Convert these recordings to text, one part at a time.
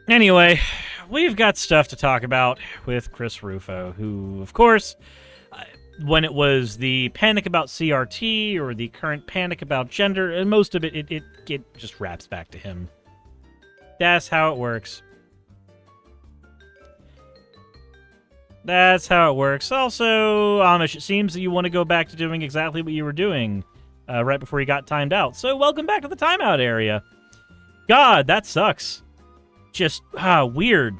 Anyway, we've got stuff to talk about with Chris Rufo, who, of course, when it was the panic about CRT or the current panic about gender, and most of it just wraps back to him. That's how it works. That's how it works. Also, Amish, it seems that you want to go back to doing exactly what you were doing right before you got timed out. So welcome back to the timeout area. God, that sucks. Just, weird.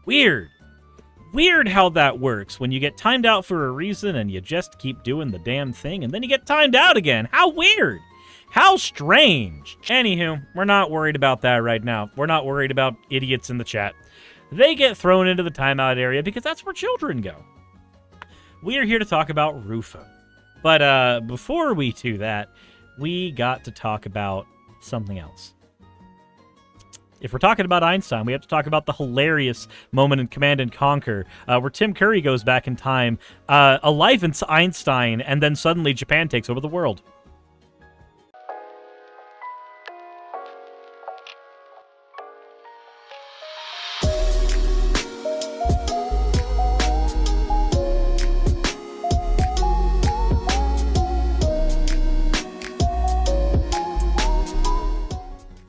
Weird how that works when you get timed out for a reason and you just keep doing the damn thing and then you get timed out again. How weird. How strange. Anywho, we're not worried about that right now. We're not worried about idiots in the chat. They get thrown into the timeout area because that's where children go. We are here to talk about Rufo. But before we do that, we got to talk about something else. If we're talking about Einstein, we have to talk about the hilarious moment in Command & Conquer, where Tim Curry goes back in time, alive in Einstein, and then suddenly Japan takes over the world.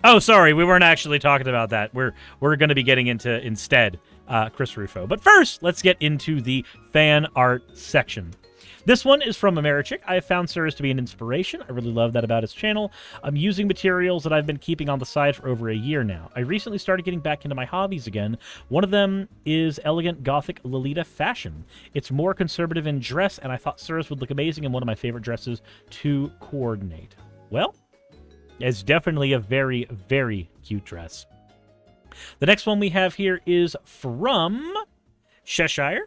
Oh, sorry, we weren't actually talking about that. We're going to be getting into, instead, Chris Rufo. But first, let's get into the fan art section. This one is from Americhick. I have found Suris to be an inspiration. I really love that about his channel. I'm using materials that I've been keeping on the side for over a year now. I recently started getting back into my hobbies again. One of them is elegant gothic Lolita fashion. It's more conservative in dress, and I thought Suris would look amazing in one of my favorite dresses to coordinate. Well, it's definitely a very, very cute dress. The next one we have here is from Cheshire.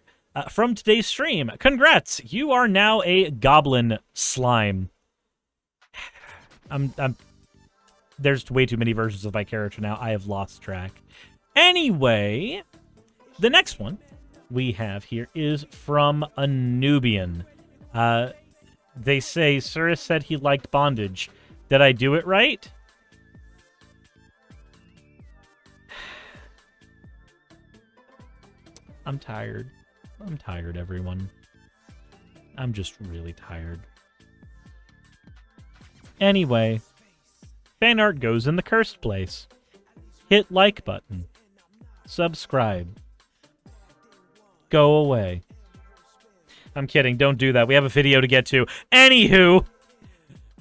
From today's stream, congrats! You are now a goblin slime. There's way too many versions of my character now. I have lost track. Anyway, the next one we have here is from a Nubian. They say, Suris said he liked bondage. Did I do it right? I'm tired. I'm tired, everyone. I'm just really tired. Anyway, fan art goes in the cursed place. Hit like button. Subscribe. Go away. I'm kidding. Don't do that. We have a video to get to. Anywho,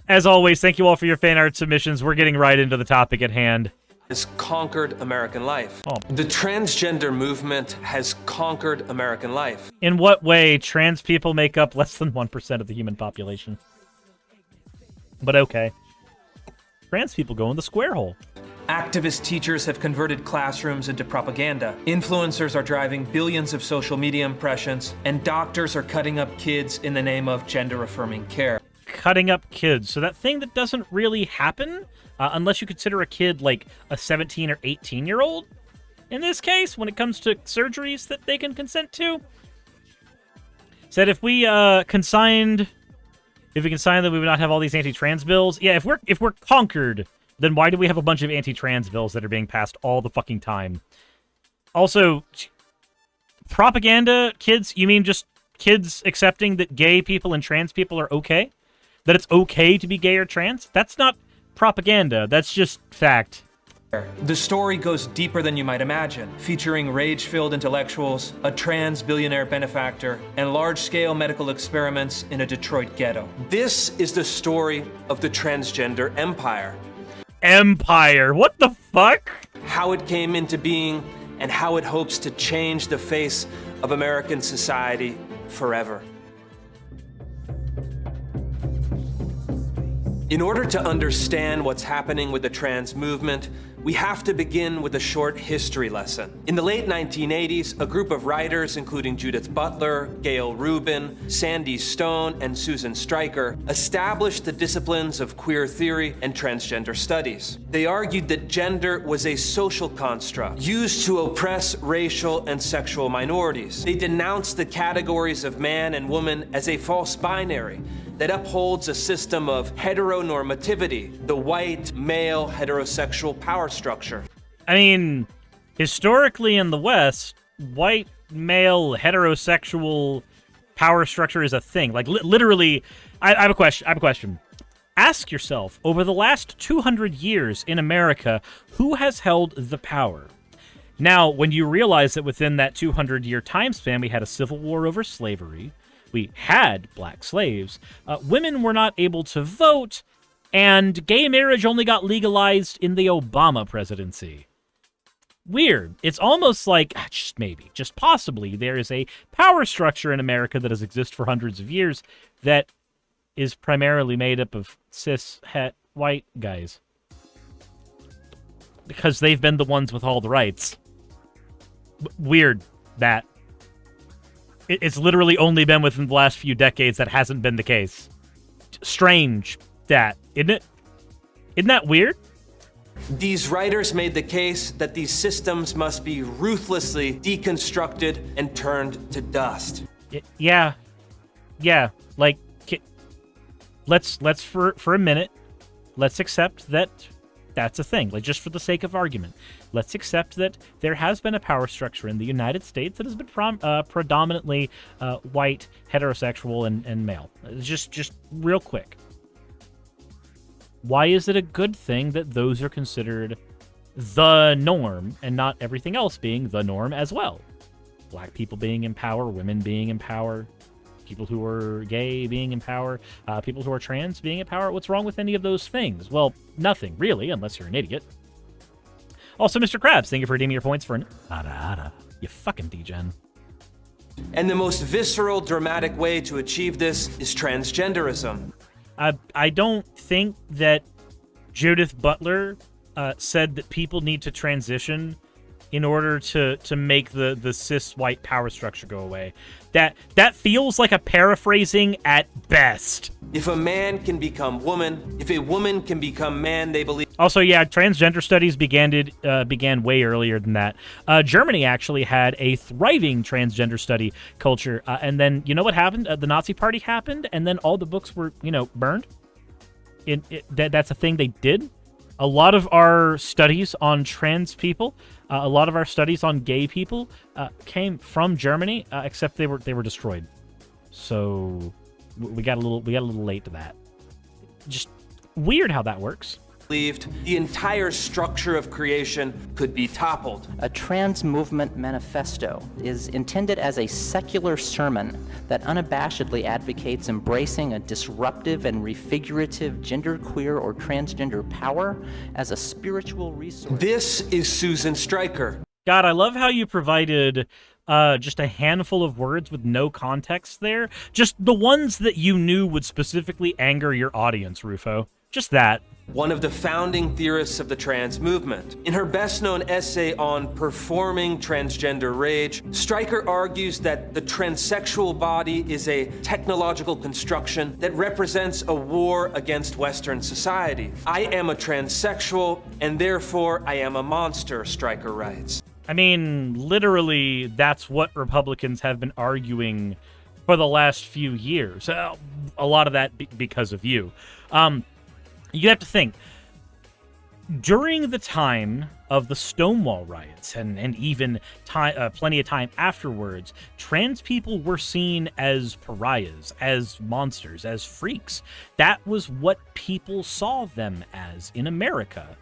as always, thank you all for your fan art submissions. We're getting right into the topic at hand. Has conquered American life. Oh. The transgender movement has conquered American life. In what way? Trans people make up less than 1% of the human population. But okay. Trans people go in the square hole. Activist teachers have converted classrooms into propaganda. Influencers are driving billions of social media impressions, and doctors are cutting up kids in the name of gender-affirming care. Cutting up kids. So that thing that doesn't really happen, unless you consider a kid like a 17 or 18-year-old, in this case, when it comes to surgeries that they can consent to, said if we consigned that we would not have all these anti-trans bills, yeah, if we're conquered, then why do we have a bunch of anti-trans bills that are being passed all the fucking time? Also, propaganda, kids, you mean just kids accepting that gay people and trans people are okay? That it's okay to be gay or trans? That's not propaganda. That's just fact. The story goes deeper than you might imagine, featuring rage-filled intellectuals, a trans billionaire benefactor, and large-scale medical experiments in a Detroit ghetto. This is the story of the transgender empire. Empire? What the fuck? How it came into being, and how it hopes to change the face of American society forever. In order to understand what's happening with the trans movement, we have to begin with a short history lesson. In the late 1980s, a group of writers, including Judith Butler, Gail Rubin, Sandy Stone, and Susan Stryker, established the disciplines of queer theory and transgender studies. They argued that gender was a social construct used to oppress racial and sexual minorities. They denounced the categories of man and woman as a false binary that upholds a system of heteronormativity, the white, male, heterosexual power structure. I mean, Historically in the West, white male heterosexual power structure is a thing. Like literally, I have a question. Ask yourself, over the last 200 years in America, who has held the power? Now, when you realize that within that 200-year time span, we had a civil war over slavery, we had black slaves, women were not able to vote, and gay marriage only got legalized in the Obama presidency. Weird. It's almost like, just possibly, there is a power structure in America that has existed for hundreds of years that is primarily made up of cis, het, white guys. Because they've been the ones with all the rights. Weird that it's literally only been within the last few decades that hasn't been the case. Strange that, isn't it? Isn't that weird? These writers made the case that these systems must be ruthlessly deconstructed and turned to dust. Yeah. Like, let's for a minute, let's accept that that's a thing. Like, just for the sake of argument, let's accept that there has been a power structure in the United States that has been predominantly white, heterosexual, and male. Just real quick. Why is it a good thing that those are considered the norm and not everything else being the norm as well? Black people being in power, women being in power, people who are gay being in power, people who are trans being in power. What's wrong with any of those things? Well, nothing, really, unless you're an idiot. Also, Mr. Krabs, thank you for redeeming your points for an ada. You fucking degen. And the most visceral, dramatic way to achieve this is transgenderism. I don't think that Judith Butler said that people need to transition in order to make the cis white power structure go away. That feels like a paraphrasing at best. If a man can become woman, if a woman can become man, they believe... Also, yeah, transgender studies began way earlier than that. Germany actually had a thriving transgender study culture, and then you know what happened? The Nazi Party happened, and then all the books were, burned. That's a thing they did. A lot of our studies on trans people, a lot of our studies on gay people came from Germany, except they were destroyed. So we got a little late to that. Just weird how that works. Believed the entire structure of creation could be toppled. A trans movement manifesto is intended as a secular sermon that unabashedly advocates embracing a disruptive and refigurative genderqueer or transgender power as a spiritual resource. This is Susan Stryker. God, I love how you provided just a handful of words with no context there. Just the ones that you knew would specifically anger your audience, Rufo. Just that. One of the founding theorists of the trans movement. In her best-known essay on performing transgender rage, Stryker argues that the transsexual body is a technological construction that represents a war against Western society. I am a transsexual, and therefore I am a monster, Stryker writes. I mean, literally, that's what Republicans have been arguing for the last few years. A lot of that because of you. You have to think, during the time of the Stonewall riots and even plenty of time afterwards, trans people were seen as pariahs, as monsters, as freaks. That was what people saw them as in America.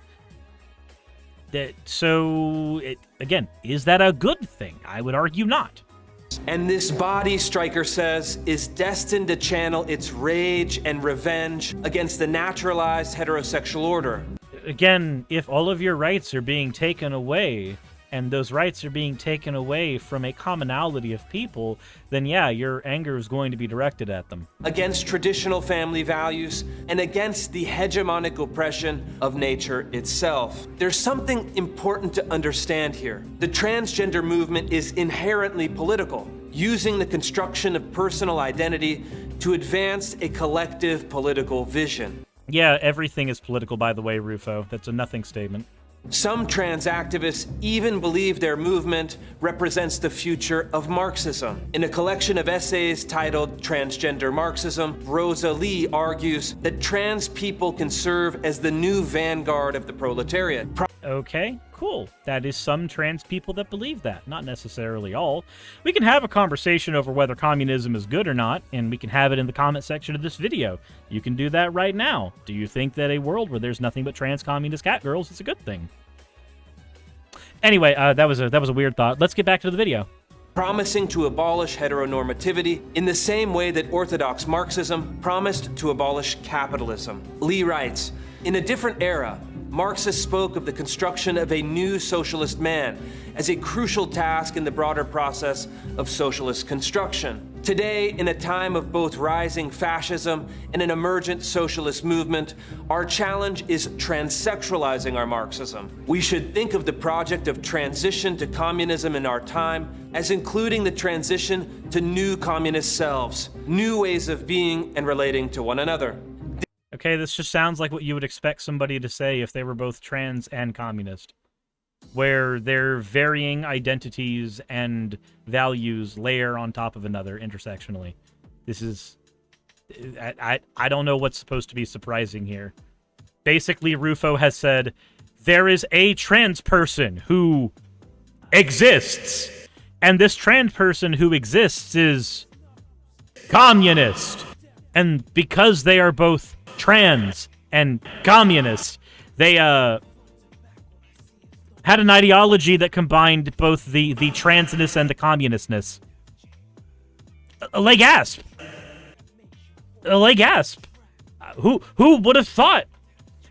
Again, is that a good thing? I would argue not. And this body, Stryker says, is destined to channel its rage and revenge against the naturalized heterosexual order. Again, if all of your rights are being taken away, and those rights are being taken away from a commonality of people, then yeah, your anger is going to be directed at them. Against traditional family values and against the hegemonic oppression of nature itself. There's something important to understand here. The transgender movement is inherently political, using the construction of personal identity to advance a collective political vision. Yeah, everything is political, by the way, Rufo. That's a nothing statement. Some trans activists even believe their movement represents the future of Marxism. In a collection of essays titled Transgender Marxism, Rosa Lee argues that trans people can serve as the new vanguard of the proletariat. Okay, cool. That is some trans people that believe that. Not necessarily all. We can have a conversation over whether communism is good or not, and we can have it in the comment section of this video. You can do that right now. Do you think that a world where there's nothing but trans communist cat girls is a good thing? Anyway, that was a weird thought. Let's get back to the video. Promising to abolish heteronormativity in the same way that orthodox Marxism promised to abolish capitalism. Lee writes, in a different era, Marxists spoke of the construction of a new socialist man as a crucial task in the broader process of socialist construction. Today, in a time of both rising fascism and an emergent socialist movement, our challenge is transsexualizing our Marxism. We should think of the project of transition to communism in our time as including the transition to new communist selves, new ways of being and relating to one another. Okay, this just sounds like what you would expect somebody to say if they were both trans and communist, where their varying identities and values layer on top of another intersectionally. This is... I don't know what's supposed to be surprising here. Basically, Rufo has said, there is a trans person who exists, and this trans person who exists is communist. And because they are both trans and communist, they had an ideology that combined both the transness and the communistness. Like gasp. Like gasp. Who would have thought?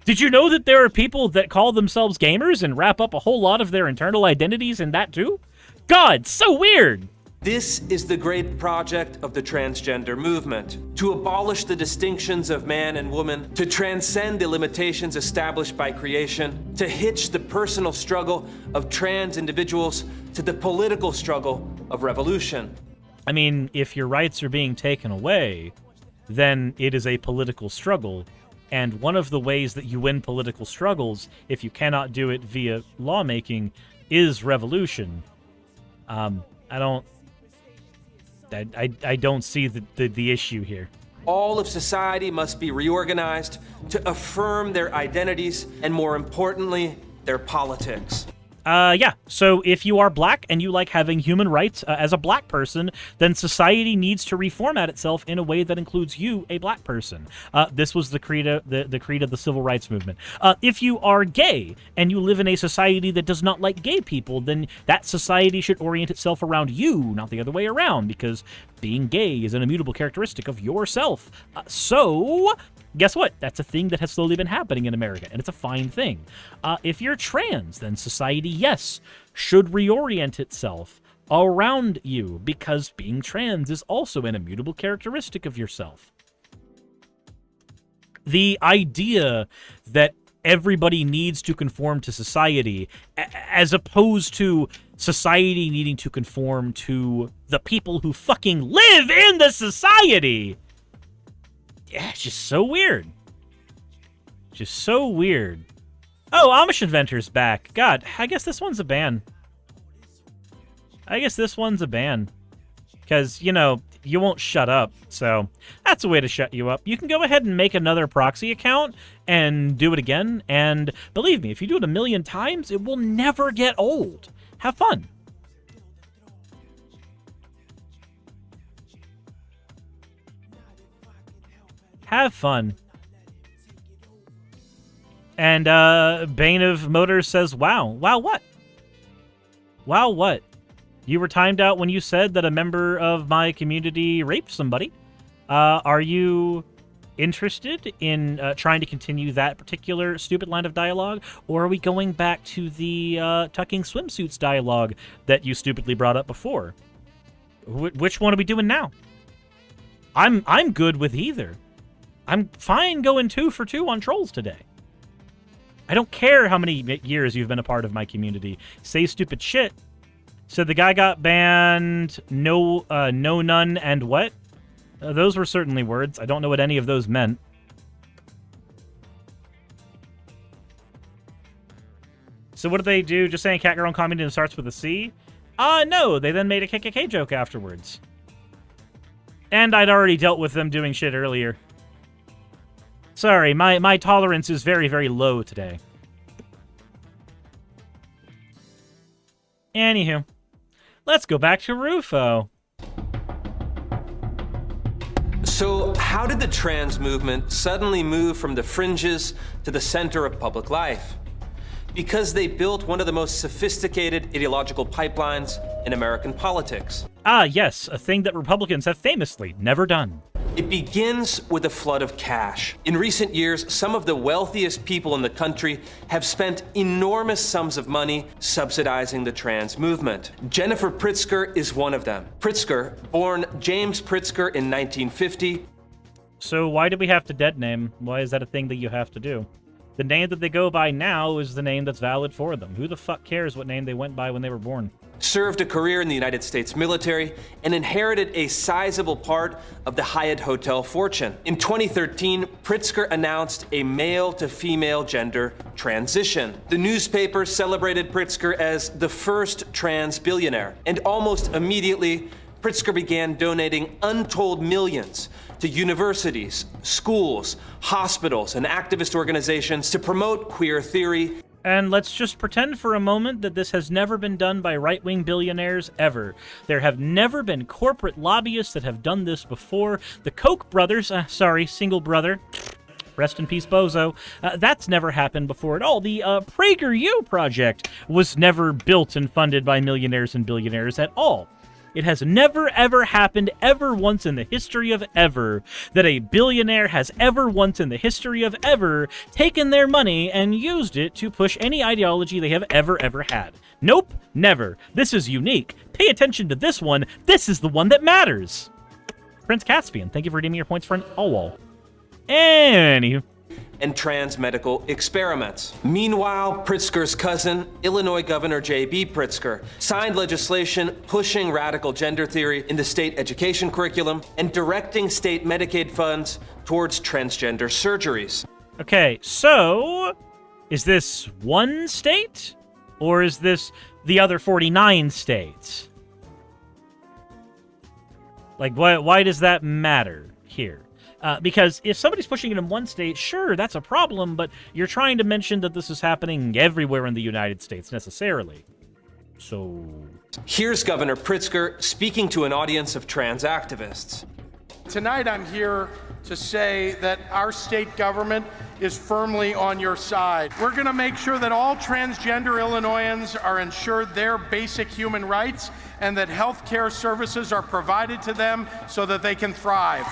Did you know that there are people that call themselves gamers and wrap up a whole lot of their internal identities in that too? God, so weird. This is the great project of the transgender movement, to abolish the distinctions of man and woman, to transcend the limitations established by creation, to hitch the personal struggle of trans individuals to the political struggle of revolution. I mean, if your rights are being taken away, then it is a political struggle. And one of the ways that you win political struggles, if you cannot do it via lawmaking, is revolution. I don't see the issue here. All of society must be reorganized to affirm their identities and, more importantly, their politics. Yeah, so if you are black and you like having human rights as a black person, then society needs to reformat itself in a way that includes you, a black person. This was the creed of the civil rights movement. If you are gay and you live in a society that does not like gay people, then that society should orient itself around you, not the other way around, because being gay is an immutable characteristic of yourself. So... guess what? That's a thing that has slowly been happening in America, and it's a fine thing. If you're trans, then society, yes, should reorient itself around you, because being trans is also an immutable characteristic of yourself. The idea that everybody needs to conform to society, as opposed to society needing to conform to the people who fucking live in the society... yeah, it's just so weird. Just so weird. Oh, Amish Inventor's back. God, I guess this one's a ban. Because, you know, you won't shut up, so that's a way to shut you up. You can go ahead and make another proxy account and do it again, and believe me, if you do it 1,000,000 times, it will never get old. Have fun. Have fun. And Bane of Motors says, wow. Wow what? Wow what? You were timed out when you said that a member of my community raped somebody. Are you interested in trying to continue that particular stupid line of dialogue? Or are we going back to the tucking swimsuits dialogue that you stupidly brought up before? Which one are we doing now? I'm good with either. I'm fine going 2 for 2 on trolls today. I don't care how many years you've been a part of my community. Say stupid shit. So the guy got banned, no none, and what? Those were certainly words. I don't know what any of those meant. So what do they do? Just saying Catgirl on communism starts with a C? No, they then made a KKK joke afterwards. And I'd already dealt with them doing shit earlier. Sorry, my tolerance is very, very low today. Anywho, let's go back to Rufo. So, how did the trans movement suddenly move from the fringes to the center of public life? Because they built one of the most sophisticated ideological pipelines in American politics. Ah, yes, a thing that Republicans have famously never done. It begins with a flood of cash. In recent years, some of the wealthiest people in the country have spent enormous sums of money subsidizing the trans movement. Jennifer Pritzker is one of them. Pritzker, born James Pritzker in 1950. So why do we have to dead name? Why is that a thing that you have to do? The name that they go by now is the name that's valid for them. Who the fuck cares what name they went by when they were born? Served a career in the United States military, and inherited a sizable part of the Hyatt Hotel fortune. In 2013, Pritzker announced a male-to-female gender transition. The newspaper celebrated Pritzker as the first trans billionaire, and almost immediately, Pritzker began donating untold millions to universities, schools, hospitals, and activist organizations to promote queer theory. And let's just pretend for a moment that this has never been done by right-wing billionaires ever. There have never been corporate lobbyists that have done this before. The Koch brothers, single brother, rest in peace, Bozo, that's never happened before at all. The PragerU project was never built and funded by millionaires and billionaires at all. It has never, ever happened ever once in the history of ever that a billionaire has ever once in the history of ever taken their money and used it to push any ideology they have ever had. Nope, never. This is unique. Pay attention to this one. This is the one that matters. Prince Caspian, thank you for redeeming your points for an all-wall. Anywho. And trans medical experiments. Meanwhile, Pritzker's cousin, Illinois Governor J.B. Pritzker, signed legislation pushing radical gender theory in the state education curriculum and directing state Medicaid funds towards transgender surgeries. Okay, so is this one state or is this the other 49 states? Like, why does that matter here? Because if somebody's pushing it in one state, sure, that's a problem, but you're trying to mention that this is happening everywhere in the United States, necessarily. So... Here's Governor Pritzker speaking to an audience of trans activists. Tonight I'm here to say that our state government is firmly on your side. We're going to make sure that all transgender Illinoisans are ensured their basic human rights and that health care services are provided to them so that they can thrive.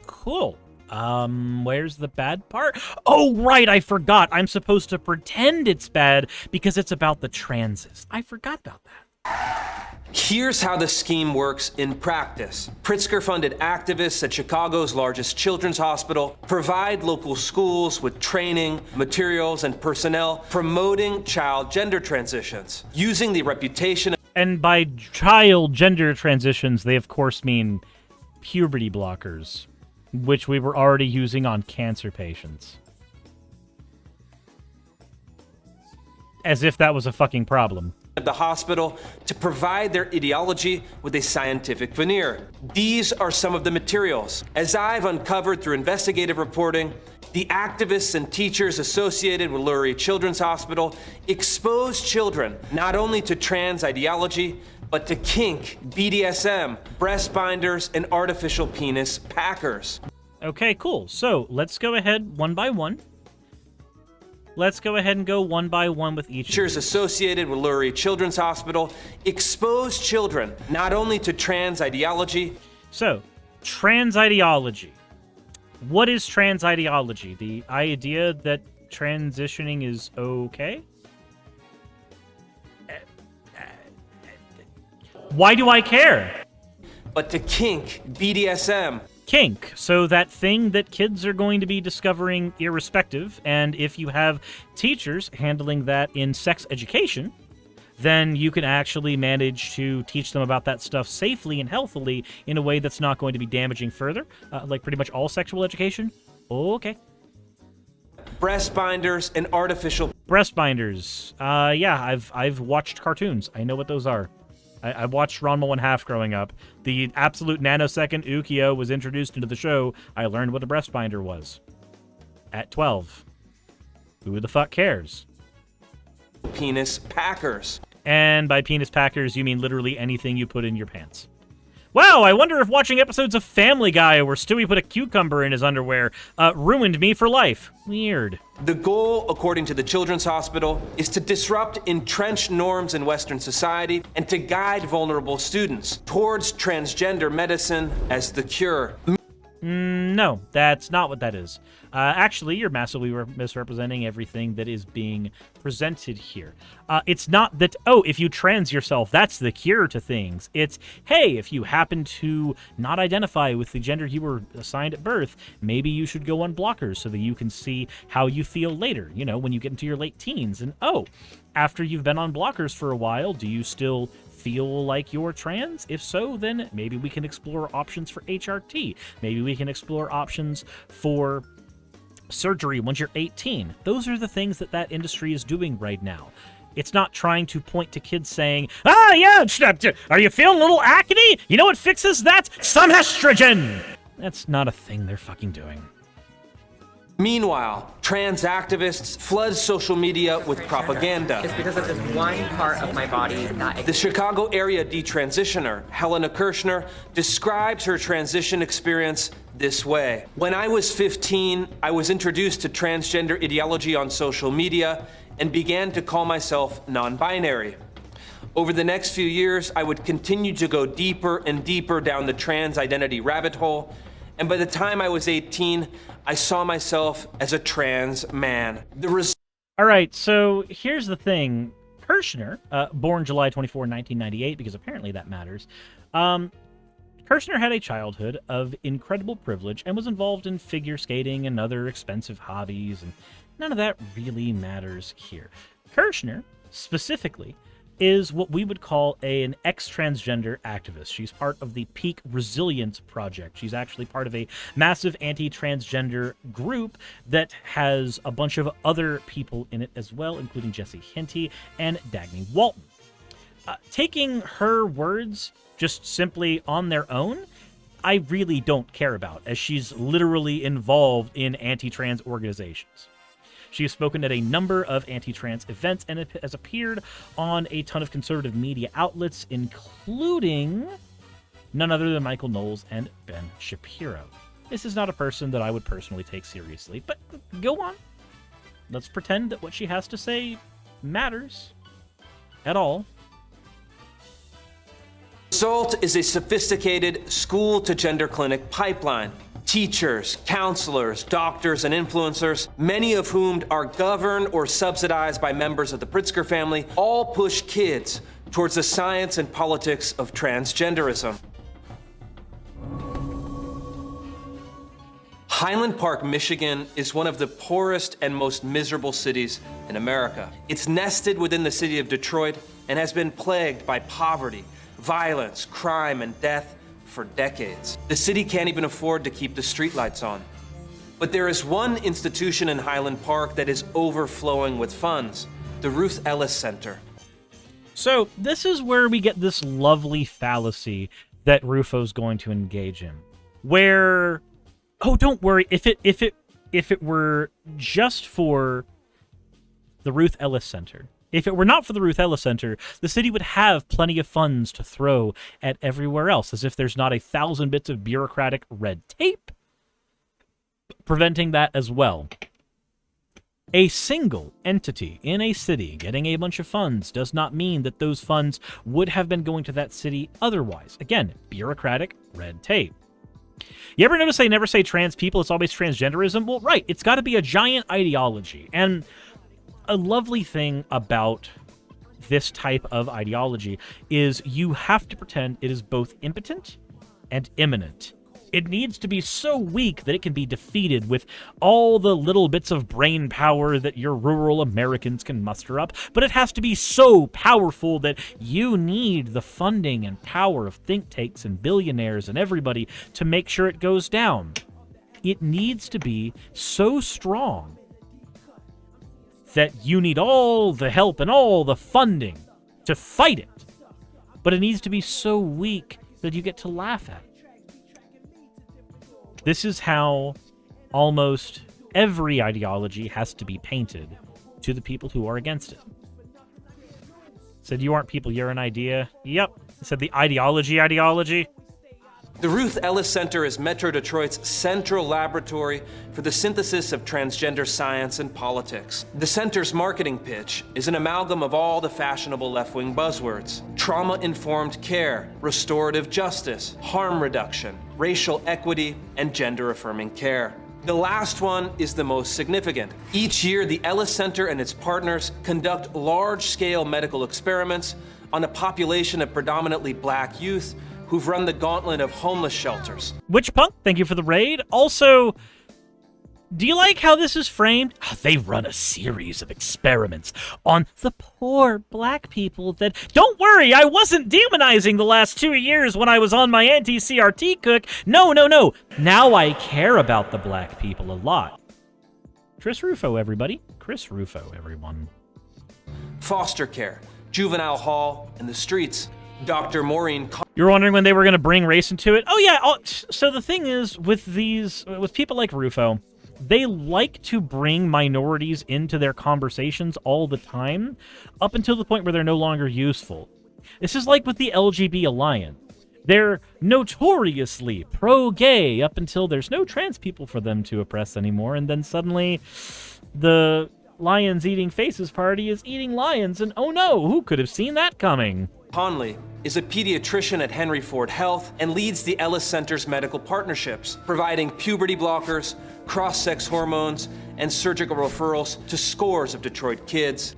Cool. Where's the bad part? Oh, right, I forgot. I'm supposed to pretend it's bad because it's about the transes. I forgot about that. Here's how the scheme works in practice. Pritzker-funded activists at Chicago's largest children's hospital provide local schools with training, materials, and personnel promoting child gender transitions, using the reputation. And by child gender transitions, they of course mean puberty blockers, which we were already using on cancer patients. As if that was a fucking problem. Of the hospital to provide their ideology with a scientific veneer. These are some of the materials. As I've uncovered through investigative reporting, the activists and teachers associated with Lurie Children's Hospital expose children not only to trans ideology, but to kink, BDSM, breast binders, and artificial penis packers. Okay, cool. So let's go ahead one by one. Let's go ahead and go one by one with each. Teachers associated with Lurie Children's Hospital expose children not only to trans ideology. So, trans ideology. What is trans ideology? The idea that transitioning is okay? Why do I care? But to kink, BDSM. Kink, so that thing that kids are going to be discovering irrespective, and if you have teachers handling that in sex education, then you can actually manage to teach them about that stuff safely and healthily in a way that's not going to be damaging further, like pretty much all sexual education. Okay. Breast binders and artificial... Breast binders. Yeah, I've watched cartoons. I know what those are. I watched Ranma 1/2 growing up. The absolute nanosecond Ukyo was introduced into the show. I learned what a breast binder was. At 12. Who the fuck cares? Penis packers. And by penis packers, you mean literally anything you put in your pants. Wow, I wonder if watching episodes of Family Guy where Stewie put a cucumber in his underwear ruined me for life. Weird. The goal, according to the Children's Hospital, is to disrupt entrenched norms in Western society and to guide vulnerable students towards transgender medicine as the cure. No, that's not what that is. Actually, you're massively misrepresenting everything that is being presented here. It's not that, oh, if you trans yourself, that's the cure to things. It's, hey, if you happen to not identify with the gender you were assigned at birth, maybe you should go on blockers so that you can see how you feel later, you know, when you get into your late teens. And, oh, after you've been on blockers for a while, do you still feel like you're trans? If so, then maybe we can explore options for HRT. Maybe we can explore options for surgery once you're 18. Those are the things that industry is doing right now. It's not trying to point to kids saying, yeah, are you feeling a little acne? You know what fixes that? Some estrogen! That's not a thing they're fucking doing. Meanwhile, trans activists flood social media with propaganda. It's because of this one part of my body not. The Chicago area detransitioner, Helena Kirshner, describes her transition experience this way. When I was 15, I was introduced to transgender ideology on social media and began to call myself non-binary. Over the next few years, I would continue to go deeper and deeper down the trans identity rabbit hole, and by the time I was 18, I saw myself as a trans man. All right, so here's the thing. Kirshner, born July 24, 1998, because apparently that matters, Kirshner had a childhood of incredible privilege and was involved in figure skating and other expensive hobbies, and none of that really matters here. Kirshner, specifically, is what we would call an ex-transgender activist. She's part of the Peak Resilience Project. She's actually part of a massive anti-transgender group that has a bunch of other people in it as well, including Jesse Hinty and Dagny Walton. Taking her words just simply on their own, I really don't care about, as she's literally involved in anti-trans organizations. She has spoken at a number of anti-trans events and has appeared on a ton of conservative media outlets, including none other than Michael Knowles and Ben Shapiro. This is not a person that I would personally take seriously, but go on. Let's pretend that what she has to say matters at all. The result is a sophisticated school-to-gender clinic pipeline. Teachers, counselors, doctors, and influencers, many of whom are governed or subsidized by members of the Pritzker family, all push kids towards the science and politics of transgenderism. Highland Park, Michigan is one of the poorest and most miserable cities in America. It's nested within the city of Detroit and has been plagued by poverty, violence, crime, and death for decades. The city can't even afford to keep the streetlights on. But there is one institution in Highland Park that is overflowing with funds, the Ruth Ellis Center. So this is where we get this lovely fallacy that Rufo's going to engage in, where, oh, don't worry, if it were just for the Ruth Ellis Center, if it were not for the Ruth Ellis Center, the city would have plenty of funds to throw at everywhere else, as if there's not 1,000 bits of bureaucratic red tape preventing that as well. A single entity in a city getting a bunch of funds does not mean that those funds would have been going to that city otherwise. Again, bureaucratic red tape. You ever notice they never say trans people, it's always transgenderism? Well, right, it's got to be a giant ideology. And a lovely thing about this type of ideology is you have to pretend it is both impotent and imminent. It needs to be so weak that it can be defeated with all the little bits of brain power that your rural Americans can muster up, but it has to be so powerful that you need the funding and power of think tanks and billionaires and everybody to make sure it goes down. It needs to be so strong that you need all the help and all the funding to fight it. But it needs to be so weak that you get to laugh at it. This is how almost every ideology has to be painted to the people who are against it. Said, you aren't people, you're an idea. Yep. Said the ideology. The Ruth Ellis Center is Metro Detroit's central laboratory for the synthesis of transgender science and politics. The center's marketing pitch is an amalgam of all the fashionable left-wing buzzwords: trauma-informed care, restorative justice, harm reduction, racial equity, and gender-affirming care. The last one is the most significant. Each year, the Ellis Center and its partners conduct large-scale medical experiments on a population of predominantly black youth who've run the gauntlet of homeless shelters. Witchpunk, thank you for the raid. Also, do you like how this is framed? They run a series of experiments on the poor black people that... Don't worry, I wasn't demonizing the last 2 years when I was on my anti-CRT cook. No. Now I care about the black people a lot. Chris Rufo, everybody. Chris Rufo, everyone. Foster care, juvenile hall, and the streets. Dr. Maureen... You're wondering when they were going to bring race into it? Oh, yeah. So the thing is, with people like Rufo, they like to bring minorities into their conversations all the time, up until the point where they're no longer useful. This is like with the LGB Alliance. They're notoriously pro-gay up until there's no trans people for them to oppress anymore, and then suddenly the Lions Eating Faces party is eating lions, and oh no, who could have seen that coming? Conley is a pediatrician at Henry Ford Health and leads the Ellis Center's medical partnerships, providing puberty blockers, cross-sex hormones, and surgical referrals to scores of Detroit kids.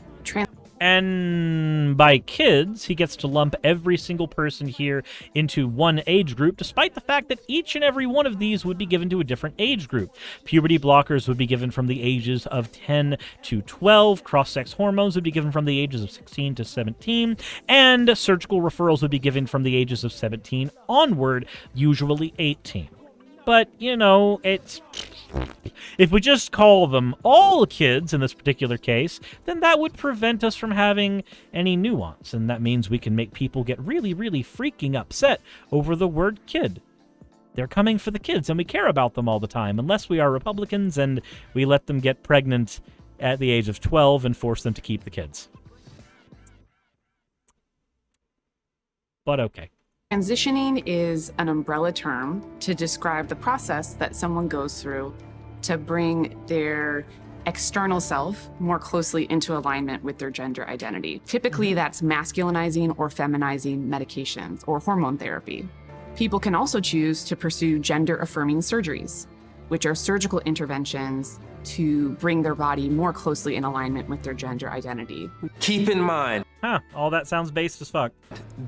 And by kids, he gets to lump every single person here into one age group, despite the fact that each and every one of these would be given to a different age group. Puberty blockers would be given from the ages of 10 to 12, cross-sex hormones would be given from the ages of 16 to 17, and surgical referrals would be given from the ages of 17 onward, usually 18. But, you know, it's... If we just call them all kids in this particular case, then that would prevent us from having any nuance, and that means we can make people get really, really freaking upset over the word kid. They're coming for the kids, and we care about them all the time, unless we are Republicans and we let them get pregnant at the age of 12 and force them to keep the kids. But okay. Transitioning is an umbrella term to describe the process that someone goes through to bring their external self more closely into alignment with their gender identity. Typically, that's masculinizing or feminizing medications or hormone therapy. People can also choose to pursue gender-affirming surgeries, which are surgical interventions to bring their body more closely in alignment with their gender identity. Keep in mind, all that sounds based as fuck.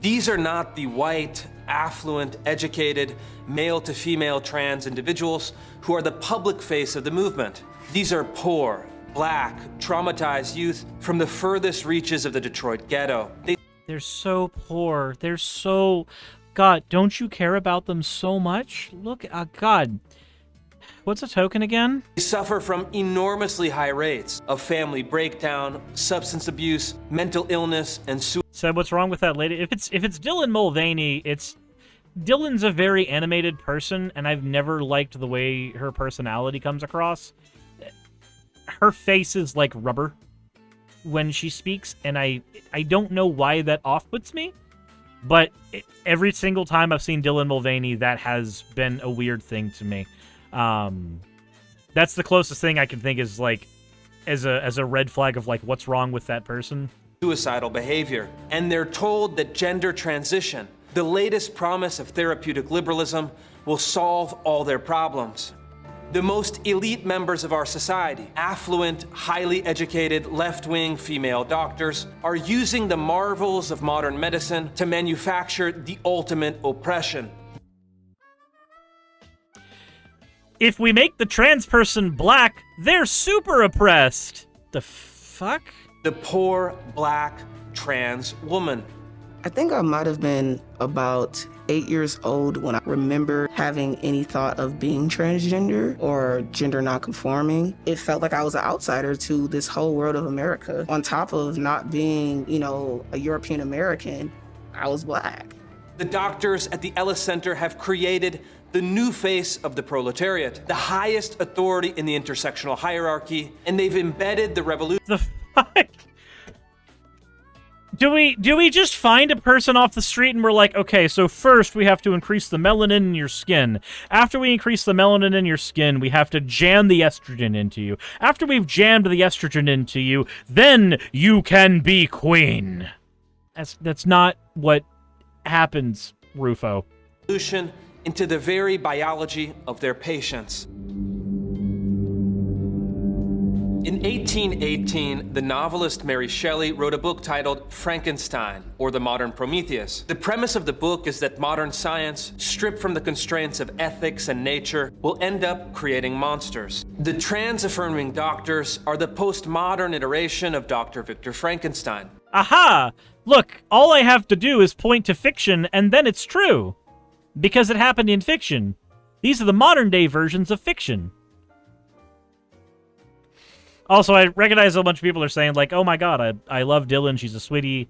these are not the white, affluent, educated, male-to-female trans individuals who are the public face of the movement. These are poor, black, traumatized youth from the furthest reaches of the Detroit ghetto. They're so poor. They're so... God, don't you care about them so much? Look, God... What's a token again? They suffer from enormously high rates of family breakdown, substance abuse, mental illness, and suicide. Said, what's wrong with that lady? If it's Dylan Mulvaney, Dylan's a very animated person, and I've never liked the way her personality comes across. Her face is like rubber when she speaks, and I don't know why that off-puts me, but every single time I've seen Dylan Mulvaney, that has been a weird thing to me. That's the closest thing I can think is like as a red flag of like what's wrong with that person. Suicidal behavior. And they're told that gender transition, the latest promise of therapeutic liberalism, will solve all their problems. The most elite members of our society, affluent, highly educated, left-wing female doctors, are using the marvels of modern medicine to manufacture the ultimate oppression. If we make the trans person black, they're super oppressed. The fuck? The poor, black, trans woman. I think I might have been about 8 years old when I remember having any thought of being transgender or gender nonconforming. It felt like I was an outsider to this whole world of America. On top of not being, a European American, I was black. The doctors at the Ellis Center have created the new face of the proletariat, the highest authority in the intersectional hierarchy, and they've embedded the revolution. The fuck? Do we just find a person off the street and we're like, okay, so first we have to increase the melanin in your skin. After we increase the melanin in your skin, we have to jam the estrogen into you. After we've jammed the estrogen into you, then you can be queen. That's not what happens, Rufo. Into the very biology of their patients. In 1818, the novelist Mary Shelley wrote a book titled Frankenstein, or the Modern Prometheus. The premise of the book is that modern science, stripped from the constraints of ethics and nature, will end up creating monsters. The trans-affirming doctors are the postmodern iteration of Dr. Victor Frankenstein. Aha! Look, all I have to do is point to fiction, and then it's true. Because it happened in fiction. These are the modern-day versions of fiction. Also, I recognize a bunch of people are saying, like, oh my god, I love Dylan, she's a sweetie.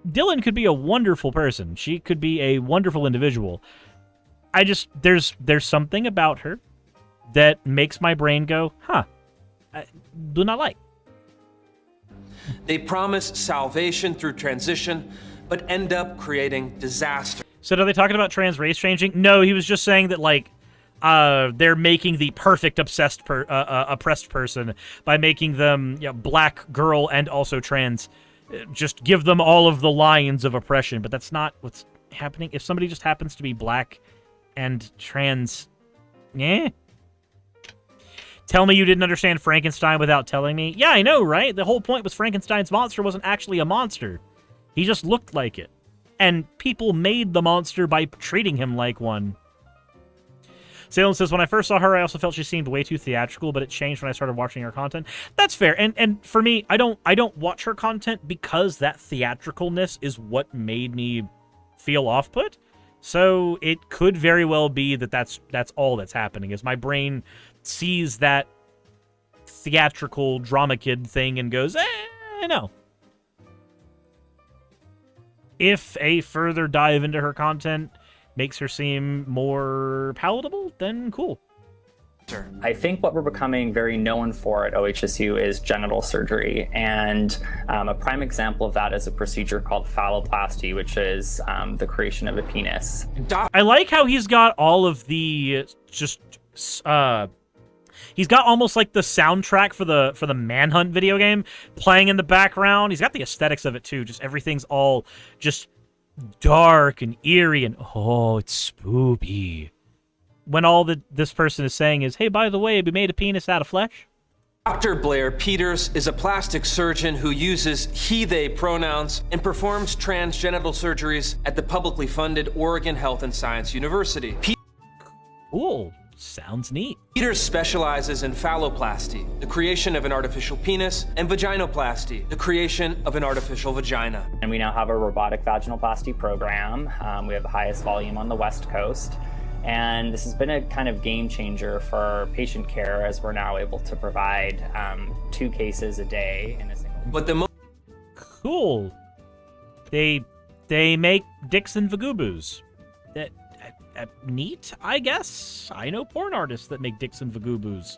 Dylan could be a wonderful person. She could be a wonderful individual. There's something about her that makes my brain go, huh, I do not like. They promise salvation through transition, but end up creating disaster. So are they talking about trans race changing? No, he was just saying that, like, they're making the perfect oppressed person by making them black, girl, and also trans. Just give them all of the lines of oppression, but that's not what's happening. If somebody just happens to be black and trans, Tell me you didn't understand Frankenstein without telling me. Yeah, I know, right? The whole point was Frankenstein's monster wasn't actually a monster. He just looked like it. And people made the monster by treating him like one. Salem says, when I first saw her, I also felt she seemed way too theatrical, but it changed when I started watching her content. That's fair. And for me, I don't watch her content because that theatricalness is what made me feel off-put. So it could very well be that that's all that's happening, is my brain sees that theatrical drama kid thing and goes, no. If a further dive into her content makes her seem more palatable, then cool. I think what we're becoming very known for at OHSU is genital surgery, and a prime example of that is a procedure called phalloplasty, which is the creation of a penis. I like how he's got all of the he's got almost like the soundtrack for the Manhunt video game playing in the background. He's got the aesthetics of it too. Just everything's all just dark and eerie and it's spoopy. When all that this person is saying is, hey, by the way, we made a penis out of flesh. Dr. Blair Peters is a plastic surgeon who uses he/they pronouns and performs transgenital surgeries at the publicly funded Oregon Health and Science University. Cool. Sounds neat. Peters specializes in phalloplasty, the creation of an artificial penis, and vaginoplasty, the creation of an artificial vagina. And we now have a robotic vaginoplasty program. We have the highest volume on the West Coast. And this has been a kind of game changer for patient care, as we're now able to provide 2 cases a day in a single. But the cool. They make dicks and vagoobos. That neat, I guess. I know porn artists that make dicks and vagoobos.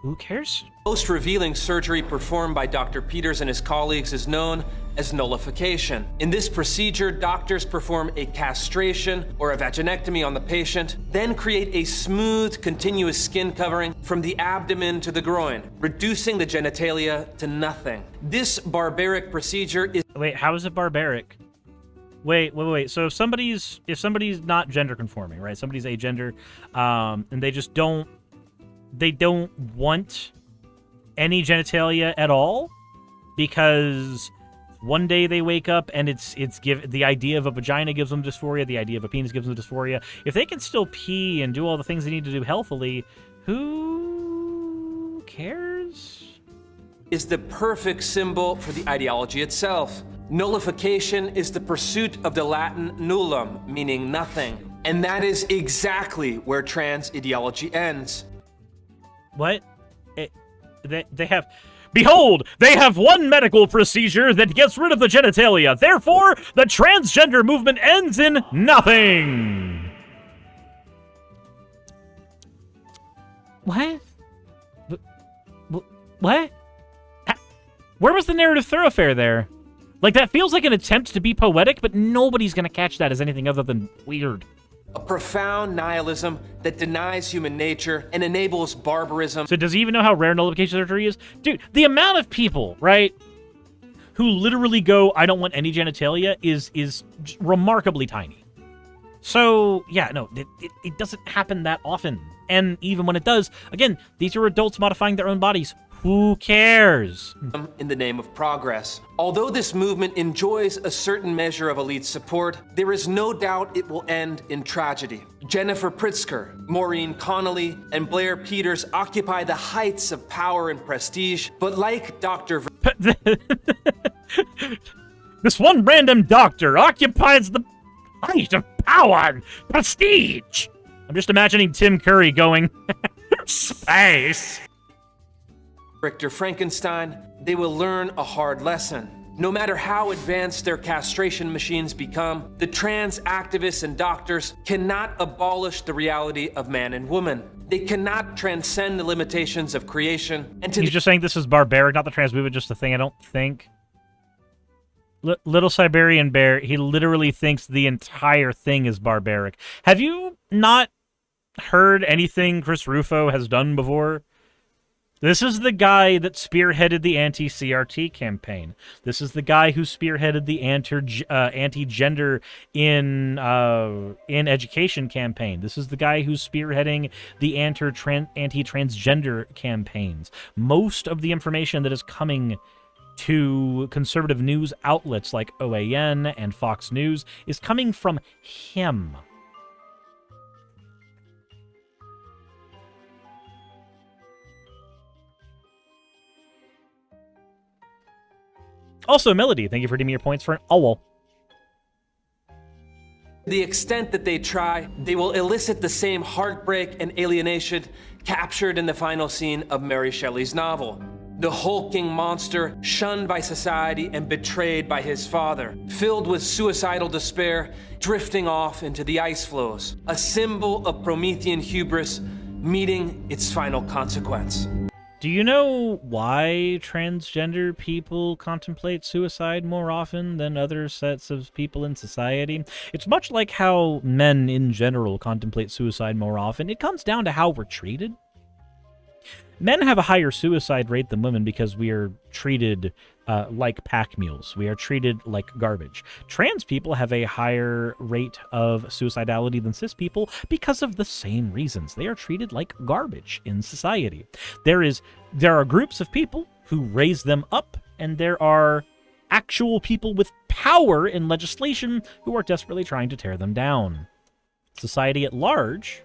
Who cares? Most revealing surgery performed by Dr. Peters and his colleagues is known as nullification. In this procedure, doctors perform a castration or a vaginectomy on the patient, then create a smooth, continuous skin covering from the abdomen to the groin, reducing the genitalia to nothing. This barbaric procedure is... Wait, how is it barbaric? Wait. So if somebody's not gender conforming, right? Somebody's agender, and they just don't want any genitalia at all, because one day they wake up and the idea of a vagina gives them dysphoria, the idea of a penis gives them dysphoria. If they can still pee and do all the things they need to do healthily, who cares? Is the perfect symbol for the ideology itself. Nullification is the pursuit of the Latin nullum, meaning nothing. And that is exactly where trans ideology ends. What? They have... Behold, they have one medical procedure that gets rid of the genitalia. Therefore, the transgender movement ends in nothing. What? What? Where was the narrative thoroughfare there? Like, that feels like an attempt to be poetic, but nobody's gonna catch that as anything other than weird. A profound nihilism that denies human nature and enables barbarism. So does he even know how rare nullification surgery is? Dude, the amount of people, right, who literally go, I don't want any genitalia, is remarkably tiny. So, yeah, no, it doesn't happen that often. And even when it does, again, these are adults modifying their own bodies. Who cares? In the name of progress. Although this movement enjoys a certain measure of elite support, there is no doubt it will end in tragedy. Jennifer Pritzker, Maureen Connolly, and Blair Peters occupy the heights of power and prestige, but like Dr. This one random doctor occupies the height of power and prestige. I'm just imagining Tim Curry going, space. Richter Frankenstein, they will learn a hard lesson. No matter how advanced their castration machines become, the trans activists and doctors cannot abolish the reality of man and woman. They cannot transcend the limitations of creation. And He's just saying this is barbaric, not the trans movement, just the thing I don't think. Little Siberian Bear, he literally thinks the entire thing is barbaric. Have you not heard anything Chris Rufo has done before? This is the guy that spearheaded the anti-CRT campaign. This is the guy who spearheaded the anti-gender in education campaign. This is the guy who's spearheading the anti-transgender campaigns. Most of the information that is coming to conservative news outlets like OAN and Fox News is coming from him. Also, Melody, thank you for redeeming your points for an owl. To the extent that they try, they will elicit the same heartbreak and alienation captured in the final scene of Mary Shelley's novel. The hulking monster, shunned by society and betrayed by his father, filled with suicidal despair, drifting off into the ice floes. A symbol of Promethean hubris meeting its final consequence. Do you know why transgender people contemplate suicide more often than other sets of people in society? It's much like how men in general contemplate suicide more often. It comes down to how we're treated. Men have a higher suicide rate than women because we are treated like pack mules. We are treated like garbage. Trans people have a higher rate of suicidality than cis people because of the same reasons. They are treated like garbage in society. There are groups of people who raise them up, and there are actual people with power in legislation who are desperately trying to tear them down. Society at large...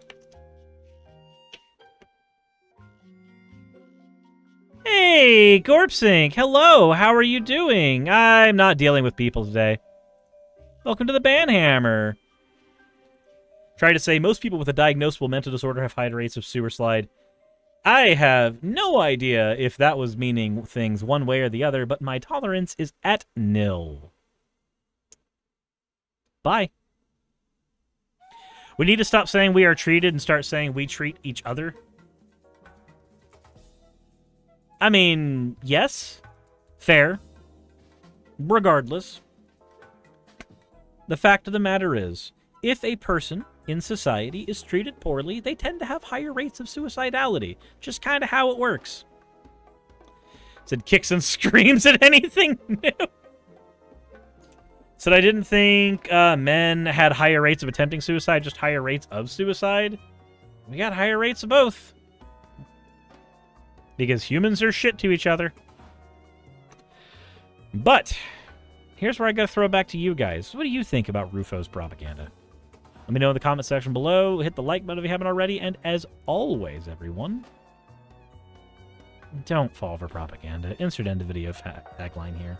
Hey, Gorpsink! Hello, how are you doing? I'm not dealing with people today. Welcome to the Banhammer. Try to say most people with a diagnosable mental disorder have high rates of sewer slide. I have no idea if that was meaning things one way or the other, but my tolerance is at nil. Bye. We need to stop saying we are treated and start saying we treat each other. I mean, yes, fair, regardless. The fact of the matter is, if a person in society is treated poorly, they tend to have higher rates of suicidality. Just kind of how it works. Said kicks and screams at anything new. Said I didn't think men had higher rates of attempting suicide, just higher rates of suicide. We got higher rates of both. Because humans are shit to each other. But, here's where I gotta throw it back to you guys. What do you think about Rufo's propaganda? Let me know in the comment section below. Hit the like button if you haven't already. And as always, everyone, don't fall for propaganda. Insert end of video tagline here.